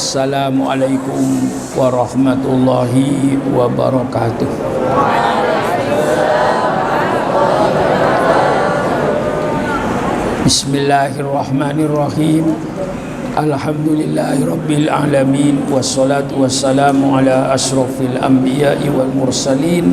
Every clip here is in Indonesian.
Assalamualaikum warahmatullahi wabarakatuh. Bismillahirrahmanirrahim. Alhamdulillahirabbil alamin wassalatu wassalamu ala asyrafil anbiya'i wal mursalin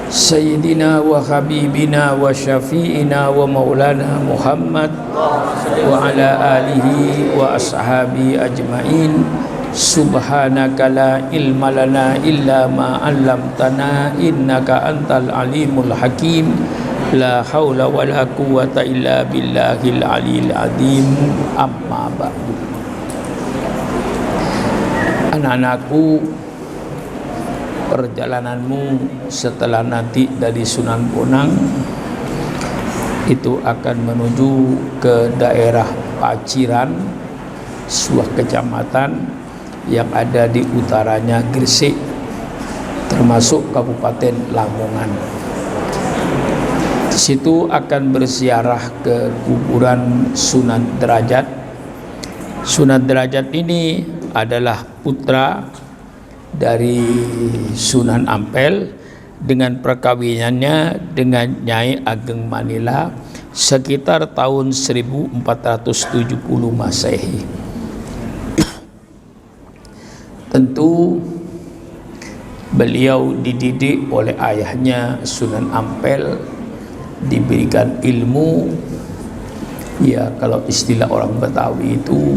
sayyidina wa habibina wa syafi'ina wa maulana Muhammad wa ala alihi wa ashabi ajma'in. Subhanaka la ilma lana illa ma 'allamtana innaka antal alimul hakim. La haula wa la quwwata illa billahil aliyil azim. Amma ba'du. Anak-anakku, perjalananmu setelah nanti dari Sunan Bonang itu akan menuju ke daerah Paciran, sebuah kecamatan yang ada di utaranya Gresik, termasuk Kabupaten Lamongan. Di situ akan berziarah ke kuburan Sunan Derajat. Sunan Derajat ini adalah putra dari Sunan Ampel dengan perkawinannya dengan Nyai Ageng Manila sekitar tahun 1470 Masehi. Tentu beliau dididik oleh ayahnya Sunan Ampel, diberikan ilmu, ya kalau istilah orang Betawi itu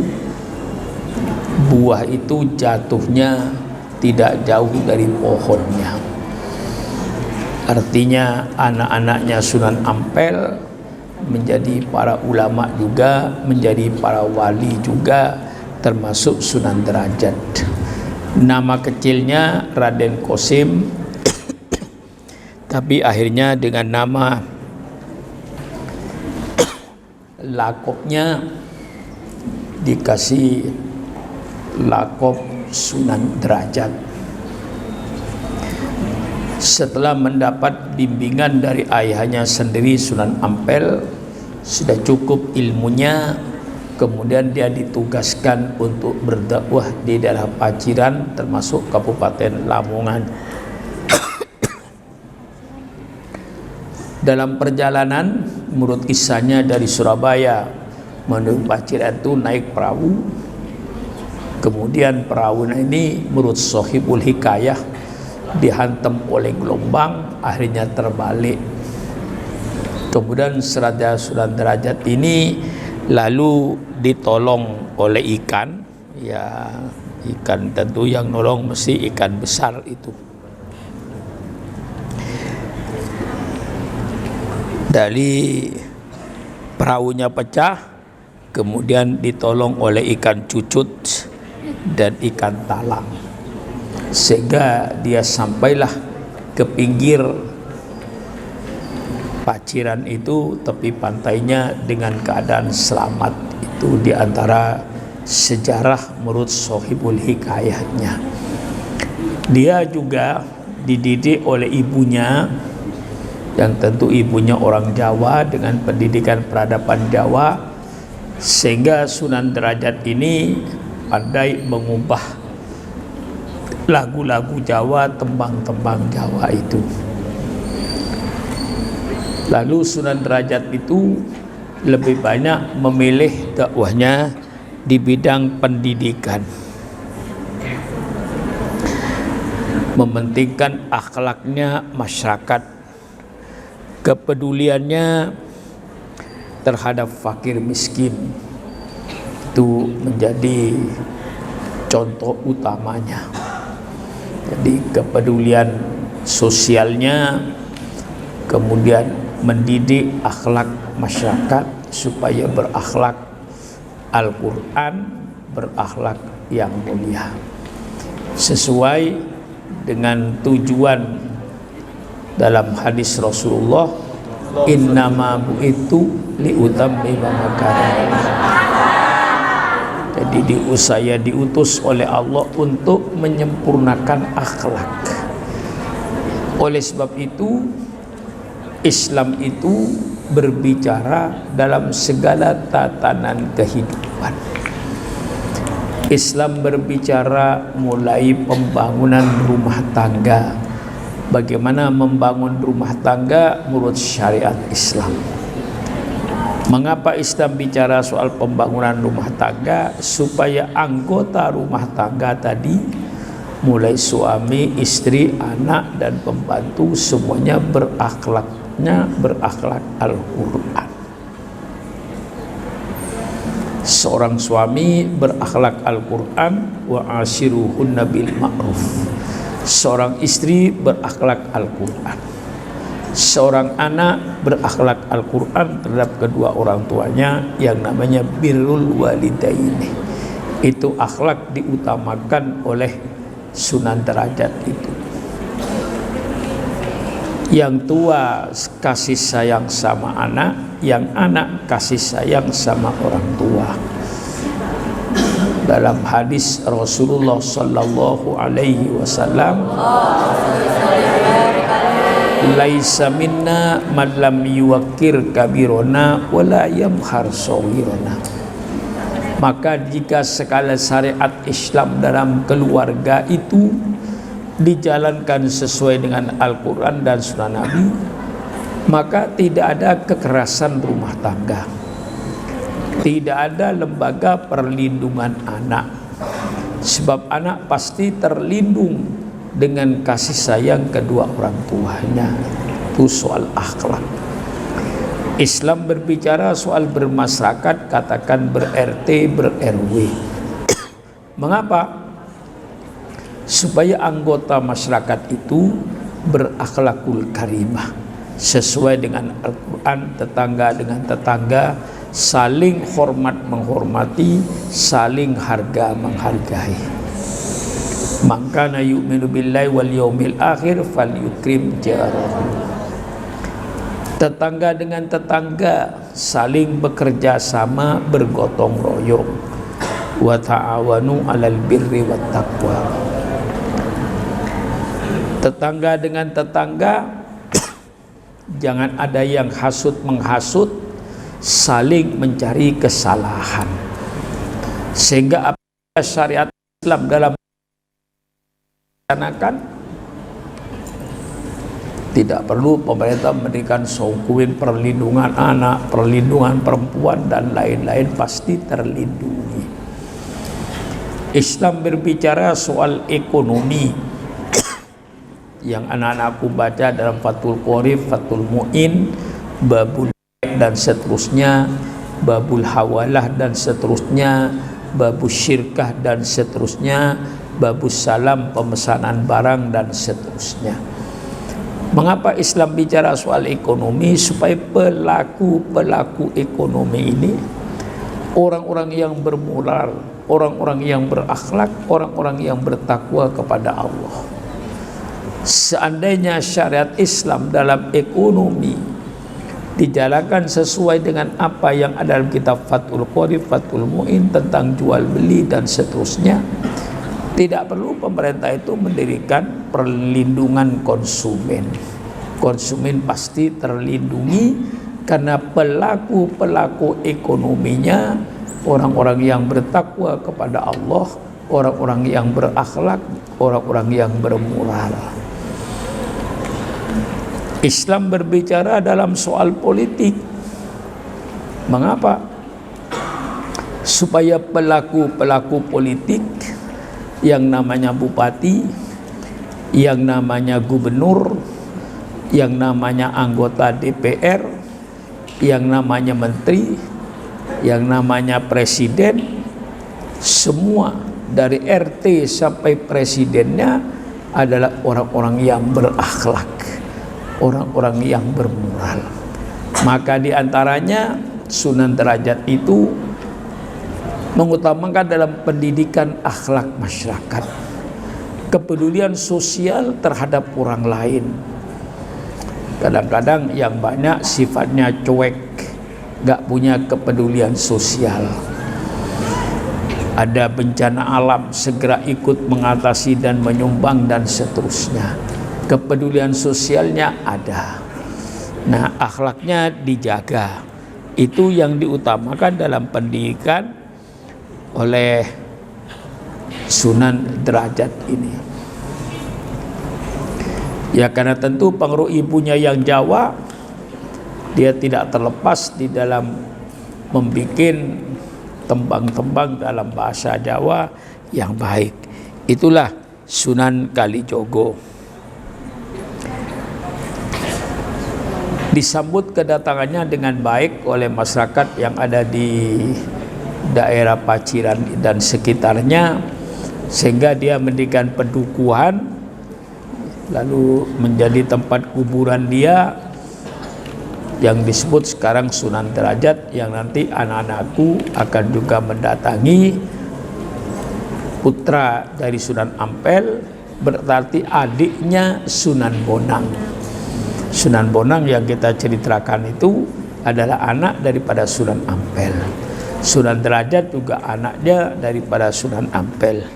buah itu jatuhnya tidak jauh dari pohonnya. Artinya anak-anaknya Sunan Ampel menjadi para ulama juga, menjadi para wali juga, termasuk Sunan Derajat. Nama kecilnya Raden Kosim, tapi akhirnya dengan nama lakopnya dikasih lakop Sunan Derajat. Setelah mendapat bimbingan dari ayahnya sendiri Sunan Ampel, sudah cukup ilmunya, kemudian dia ditugaskan untuk berdakwah di daerah Paciran, termasuk Kabupaten Lamongan. Dalam perjalanan, menurut kisahnya dari Surabaya menuju Paciran itu naik perahu. Kemudian perahu ini menurut Sohibul Hikayah dihantam oleh gelombang, akhirnya terbalik. Kemudian Raja Sunan Derajat ini lalu ditolong oleh ikan, ya ikan tentu yang nolong mesti ikan besar itu. Dari perahunya pecah, kemudian ditolong oleh ikan cucut dan ikan talang, sehingga dia sampailah ke pinggir Paciran itu, tepi pantainya dengan keadaan selamat. Itu diantara sejarah menurut Sohibul Hikayahnya. Dia juga dididik oleh ibunya, yang tentu ibunya orang Jawa dengan pendidikan peradaban Jawa, sehingga Sunan Derajat ini pandai mengubah lagu-lagu Jawa, tembang-tembang Jawa itu. Lalu Sunan Derajat itu lebih banyak memilih dakwahnya di bidang pendidikan, mementingkan akhlaknya masyarakat, kepeduliannya terhadap fakir miskin itu menjadi contoh utamanya. Jadi kepedulian sosialnya, kemudian mendidik akhlak masyarakat supaya berakhlak Al-Quran, berakhlak yang mulia, sesuai dengan tujuan dalam hadis Rasulullah, innama bu'itu liutammima makarim. Jadi saya diutus oleh Allah untuk menyempurnakan akhlak. Oleh sebab itu Islam itu berbicara dalam segala tatanan kehidupan. Islam berbicara mulai pembangunan rumah tangga. Bagaimana membangun rumah tangga menurut syariat Islam. Mengapa Islam bicara soal pembangunan rumah tangga? Supaya anggota rumah tangga tadi, mulai suami, istri, anak, dan pembantu, semuanya berakhlak Al-Quran. Seorang suami berakhlak Al-Quran, wa ashiruhunna bil ma'ruf. Seorang istri berakhlak Al-Quran. Seorang anak berakhlak Al-Quran terhadap kedua orang tuanya, yang namanya birrul walidaini. Itu akhlak diutamakan oleh Sunan Derajat itu. Yang tua kasih sayang sama anak, yang anak kasih sayang sama orang tua. Dalam hadis Rasulullah sallallahu alaihi wasallam, laisa minna man lam yuwaqqir kabirona wala yamhar saghirona. Maka jika segala syariat Islam dalam keluarga itu dijalankan sesuai dengan Al-Quran dan Sunnah Nabi, maka tidak ada kekerasan rumah tangga, tidak ada lembaga perlindungan anak, sebab anak pasti terlindung dengan kasih sayang kedua orang tuanya. Itu soal akhlak. Islam berbicara soal bermasyarakat, katakan ber-RT, ber-RW. Mengapa? Supaya anggota masyarakat itu berakhlakul karimah, sesuai dengan Al-Quran, tetangga dengan tetangga, saling hormat menghormati, saling harga menghargai. Man kana yu'minu billahi wal yaumil akhir falyukrim jarahu. Tetangga dengan tetangga saling bekerja sama, bergotong royong. Wa ta'awanu 'alal birri wat taqwa. Tetangga dengan tetangga jangan ada yang hasut menghasut, saling mencari kesalahan. Sehingga apa syariat Islam dalam melaksanakan, tidak perlu pemerintah memberikan songkuin perlindungan anak, perlindungan perempuan, dan lain-lain, pasti terlindungi. Islam berbicara soal ekonomi, yang anak-anakku baca dalam Fathul Qorib, Fathul Mu'in, Babul dan seterusnya, Babul Hawalah dan seterusnya, Babul Syirkah dan seterusnya, Babul Salam pemesanan barang dan seterusnya. Mengapa Islam bicara soal ekonomi? Supaya pelaku ekonomi ini orang-orang yang bermoral, orang-orang yang berakhlak, orang-orang yang bertakwa kepada Allah. Seandainya syariat Islam dalam ekonomi dijalankan sesuai dengan apa yang ada dalam kitab Fathul Qorib, Fathul Mu'in tentang jual beli dan seterusnya, tidak perlu pemerintah itu mendirikan perlindungan konsumen. Konsumen pasti terlindungi karena pelaku ekonominya orang-orang yang bertakwa kepada Allah, orang-orang yang berakhlak, orang-orang yang bermoral. Islam berbicara dalam soal politik. Mengapa? Supaya pelaku politik yang namanya bupati, yang namanya gubernur, yang namanya anggota DPR, yang namanya menteri, yang namanya presiden, semua dari RT sampai presidennya adalah orang-orang yang berakhlak, orang-orang yang bermoral. Maka diantaranya Sunan Derajat itu mengutamakan dalam pendidikan akhlak masyarakat, kepedulian sosial terhadap orang lain. Kadang-kadang yang banyak sifatnya cuek, gak punya kepedulian sosial. Ada bencana alam, segera ikut mengatasi dan menyumbang dan seterusnya. Kepedulian sosialnya ada. Nah, akhlaknya dijaga. Itu yang diutamakan dalam pendidikan oleh Sunan Derajat ini. Ya karena tentu pengaruh ibunya yang Jawa, dia tidak terlepas di dalam membuat tembang-tembang dalam bahasa Jawa yang baik. Itulah Sunan Kalijogo. Disambut kedatangannya dengan baik oleh masyarakat yang ada di daerah Paciran dan sekitarnya, sehingga dia mendirikan pedukuhan, lalu menjadi tempat kuburan dia yang disebut sekarang Sunan Derajat, yang nanti anak-anakku akan juga mendatangi. Putra dari Sunan Ampel berarti adiknya Sunan Bonang. Sunan Bonang yang kita ceritakan itu adalah anak daripada Sunan Ampel. Sunan Derajat juga anaknya daripada Sunan Ampel.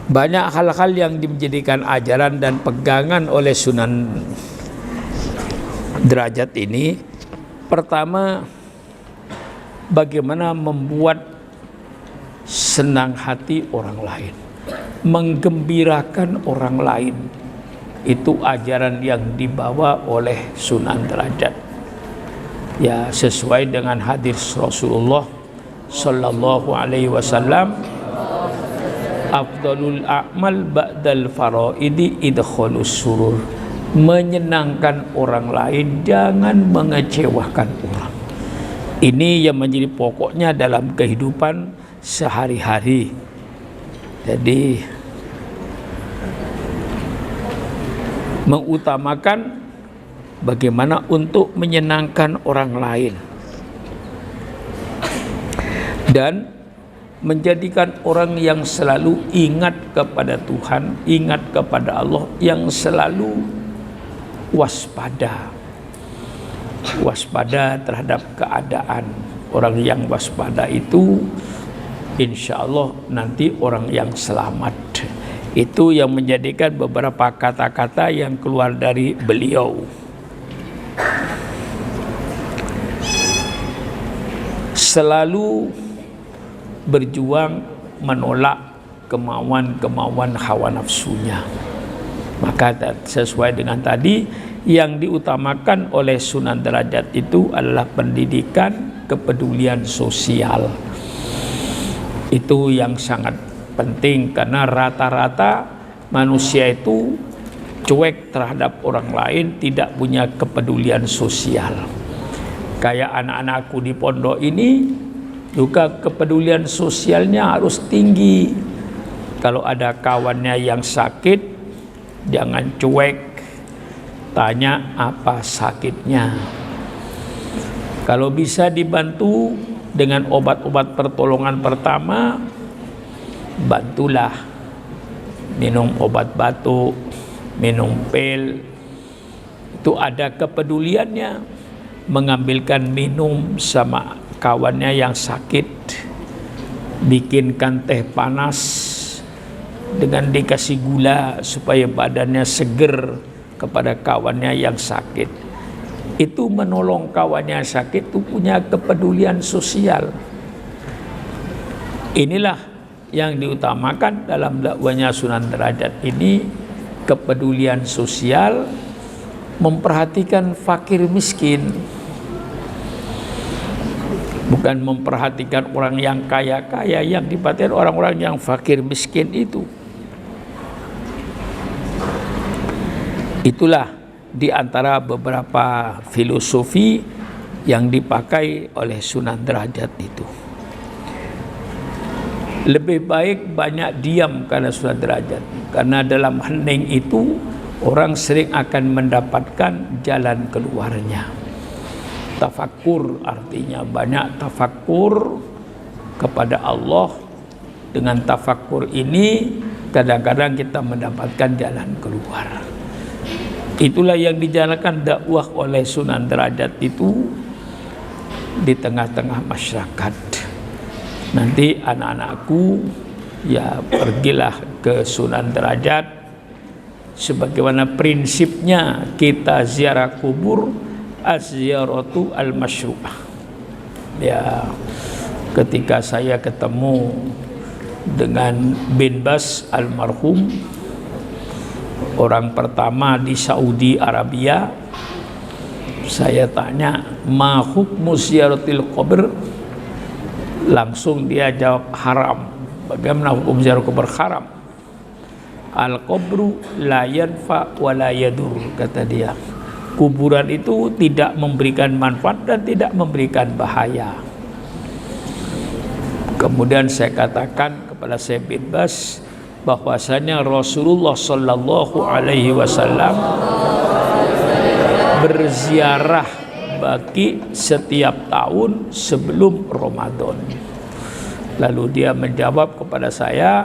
Banyak hal-hal yang dijadikan ajaran dan pegangan oleh Sunan Derajat ini. Pertama, bagaimana membuat senang hati orang lain, menggembirakan orang lain. Itu ajaran yang dibawa oleh Sunan Derajat. Ya, sesuai dengan hadis Rasulullah sallallahu alaihi wasallam, afdalul a'mal ba'dal faraidi idkhalus surur. Menyenangkan orang lain, jangan mengecewakan orang. Ini yang menjadi pokoknya dalam kehidupan sehari-hari. Jadi mengutamakan bagaimana untuk menyenangkan orang lain dan menjadikan orang yang selalu ingat kepada Tuhan, ingat kepada Allah, yang selalu waspada terhadap keadaan. Orang yang waspada itu insya Allah nanti orang yang selamat. Itu yang menjadikan beberapa kata-kata yang keluar dari beliau. Selalu berjuang menolak kemauan-kemauan hawa nafsunya. Maka sesuai dengan tadi, yang diutamakan oleh Sunan Derajat itu adalah pendidikan, kepedulian sosial. Itu yang sangat penting, karena rata-rata manusia itu cuek terhadap orang lain, tidak punya kepedulian sosial. Kayak anak-anakku di pondok ini juga kepedulian sosialnya harus tinggi. Kalau ada kawannya yang sakit, jangan cuek, tanya apa sakitnya. Kalau bisa dibantu dengan obat-obat pertolongan pertama, bantulah. Minum obat batuk, minum pil, itu ada kepeduliannya. Mengambilkan minum sama kawannya yang sakit, bikinkan teh panas dengan dikasih gula supaya badannya seger kepada kawannya yang sakit. Itu menolong kawannya yang sakit, itu punya kepedulian sosial. Inilah yang diutamakan dalam dakwahnya Sunan Derajat ini, kepedulian sosial, memperhatikan fakir miskin, bukan memperhatikan orang yang kaya-kaya. Yang diperhatikan orang-orang yang fakir miskin itu. Itulah di antara beberapa filosofi yang dipakai oleh Sunan Derajat itu. Lebih baik banyak diam karena Sunan Derajat, karena dalam hening itu orang sering akan mendapatkan jalan keluarnya. Tafakkur artinya banyak tafakkur kepada Allah. Dengan tafakkur ini kadang-kadang kita mendapatkan jalan keluar. Itulah yang dijalankan dakwah oleh Sunan Derajat itu di tengah-tengah masyarakat. Nanti anak-anakku ya pergilah ke Sunan Derajat, sebagaimana prinsipnya kita ziarah kubur, az-ziyaratu al-masyru'ah. Ya, ketika saya ketemu dengan bin Baz almarhum, orang pertama di Saudi Arabia. Saya tanya, ma hukmu ziyaratil qabr? Langsung dia jawab haram. Bagaimana hukum ziarah kubur? Haram. Al qabru la yanfa wa la yadur, kata dia. Kuburan itu tidak memberikan manfaat dan tidak memberikan bahaya. Kemudian saya katakan kepada Syekh bin Baz bahwasanya Rasulullah Sallallahu Alaihi Wasallam berziarah bagi setiap tahun sebelum Ramadan. Lalu dia menjawab kepada saya,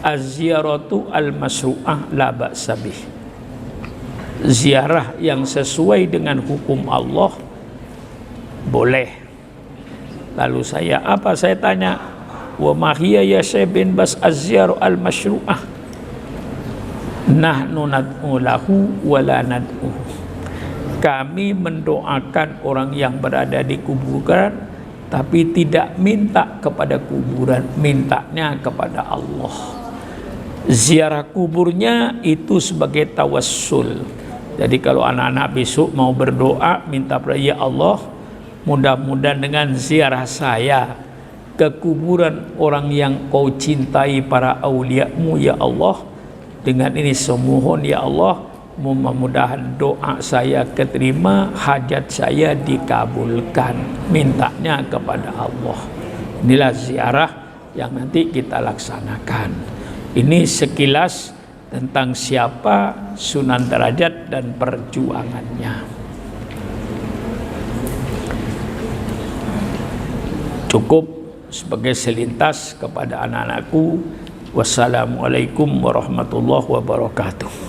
az-ziyaratu al-masru'ah la ba'sa bih. Ziarah yang sesuai dengan hukum Allah boleh. Lalu saya tanya, wa ma hiya ya Syekh bin Baz az-ziyaru al-masyru'ah? Nahnu nad'u lahu wa la nad'u. Kami mendoakan orang yang berada di kuburan, tapi tidak minta kepada kuburan, mintanya kepada Allah. Ziarah kuburnya itu sebagai tawassul. Jadi kalau anak-anak besok mau berdoa, minta pada ya Allah, mudah-mudahan dengan ziarah saya ke kuburan orang yang kau cintai, para auliamu ya Allah, dengan ini semohon ya Allah, mudah-mudahan doa saya keterima, hajat saya dikabulkan, mintanya kepada Allah. Inilah ziarah yang nanti kita laksanakan. Ini sekilas tentang siapa Sunan Derajat dan perjuangannya. Cukup sebagai selintas kepada anak-anakku. Wassalamualaikum warahmatullahi wabarakatuh.